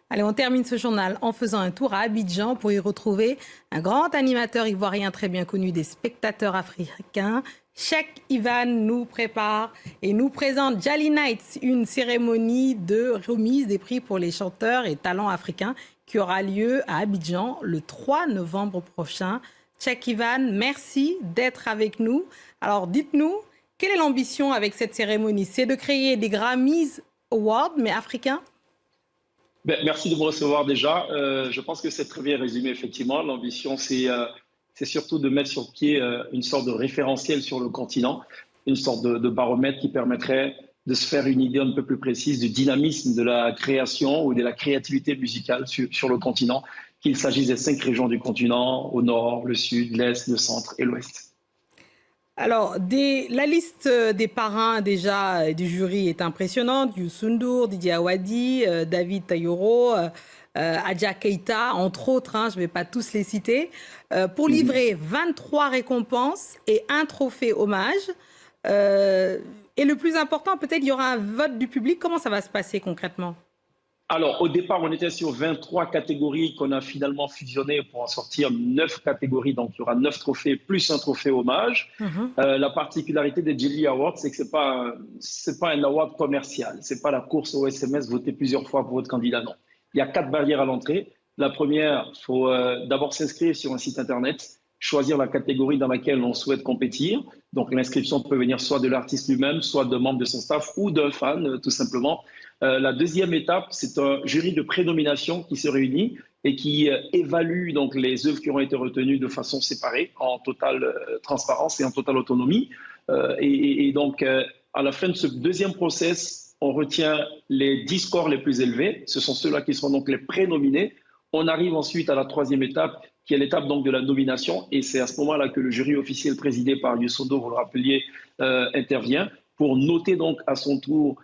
Allez, on termine ce journal en faisant un tour à Abidjan pour y retrouver un grand animateur ivoirien très bien connu des spectateurs africains. Cheikh Ivan nous prépare et nous présente Jali Nights, une cérémonie de remise des prix pour les chanteurs et talents africains qui aura lieu à Abidjan le 3 novembre prochain. Cheikh Ivan, merci d'être avec nous. Alors dites-nous, quelle est l'ambition avec cette cérémonie? C'est de créer des Grammys Awards, mais africains? Merci de me recevoir déjà. Je pense que c'est très bien résumé, effectivement. L'ambition, c'est surtout de mettre sur pied une sorte de référentiel sur le continent, une sorte de baromètre qui permettrait de se faire une idée un peu plus précise du dynamisme de la création ou de la créativité musicale sur le continent, qu'il s'agisse des 5 régions du continent, au nord, le sud, l'est, le centre et l'ouest. Alors, la liste des parrains déjà du jury est impressionnante. Youssou N'Dour, Didier Awadi, David Tayoro, Adja Keita, entre autres, hein, je ne vais pas tous les citer, pour livrer 23 récompenses et un trophée hommage. Et le plus important, peut-être, il y aura un vote du public. Comment ça va se passer concrètement? Alors, au départ, on était sur 23 catégories qu'on a finalement fusionnées pour en sortir 9 catégories. Donc, il y aura 9 trophées plus un trophée hommage. La particularité des Jelly Awards, c'est que c'est pas un award commercial. C'est pas la course au SMS, voter plusieurs fois pour votre candidat, non. Il y a 4 barrières à l'entrée. La première, il faut d'abord s'inscrire sur un site internet, choisir la catégorie dans laquelle on souhaite compétir. Donc, l'inscription peut venir soit de l'artiste lui-même, soit de membres de son staff ou d'un fan, tout simplement. La deuxième étape, c'est un jury de prénomination qui se réunit et qui évalue donc les œuvres qui auront été retenues de façon séparée, en totale transparence et en totale autonomie. Donc, à la fin de ce deuxième process, on retient les 10 scores les plus élevés. Ce sont ceux-là qui seront donc les prénominés. On arrive ensuite à la troisième étape, qui est l'étape donc de la nomination. Et c'est à ce moment-là que le jury officiel présidé par Youssou N'Dour, vous le rappeliez, intervient pour noter donc à son tour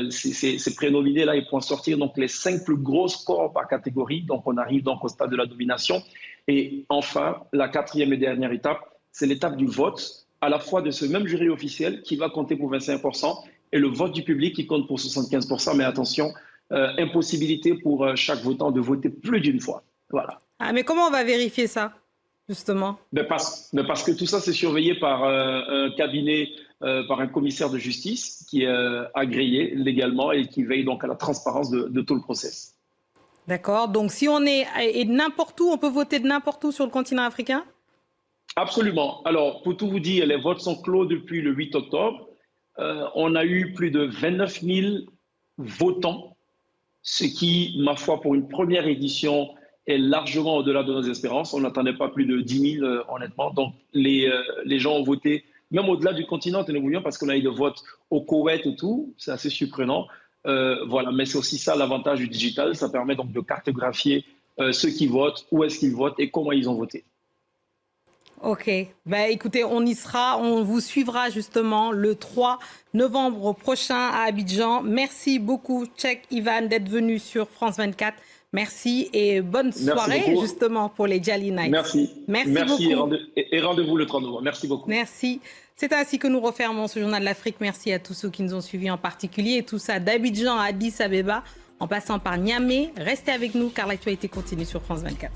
ces prénominés-là et pour en sortir donc les 5 plus gros scores par catégorie. Donc on arrive donc au stade de la nomination. Et enfin, la quatrième et dernière étape, c'est l'étape du vote, à la fois de ce même jury officiel qui va compter pour 25% et le vote du public qui compte pour 75%. Mais attention, impossibilité pour chaque votant de voter plus d'une fois. Voilà. Ah, mais comment on va vérifier ça, justement? Parce que tout ça, c'est surveillé par un cabinet, par un commissaire de justice qui est agréé légalement et qui veille donc à la transparence de tout le process. D'accord. Donc, si on est n'importe où, on peut voter de n'importe où sur le continent africain? Absolument. Alors, pour tout vous dire, les votes sont clos depuis le 8 octobre. On a eu plus de 29 000 votants, ce qui, ma foi, pour une première édition, est largement au-delà de nos espérances. On n'attendait pas plus de 10 000, honnêtement. Donc, les gens ont voté, même au-delà du continent, tenez-vous bien, parce qu'on a eu des votes au Koweït et tout. C'est assez surprenant. Voilà. Mais c'est aussi ça l'avantage du digital. Ça permet donc de cartographier ceux qui votent, où est-ce qu'ils votent et comment ils ont voté. Ok. Ben, écoutez, on y sera. On vous suivra justement le 3 novembre prochain à Abidjan. Merci beaucoup, Cheikh Ivan, d'être venu sur France 24. Merci et bonne soirée justement pour les Jali Nights. Merci beaucoup. Et rendez-vous le 3 novembre. Merci beaucoup. Merci. C'est ainsi que nous refermons ce journal de l'Afrique. Merci à tous ceux qui nous ont suivis en particulier. Et tout ça d'Abidjan à Addis Abeba, en passant par Niamey. Restez avec nous car l'actualité continue sur France 24.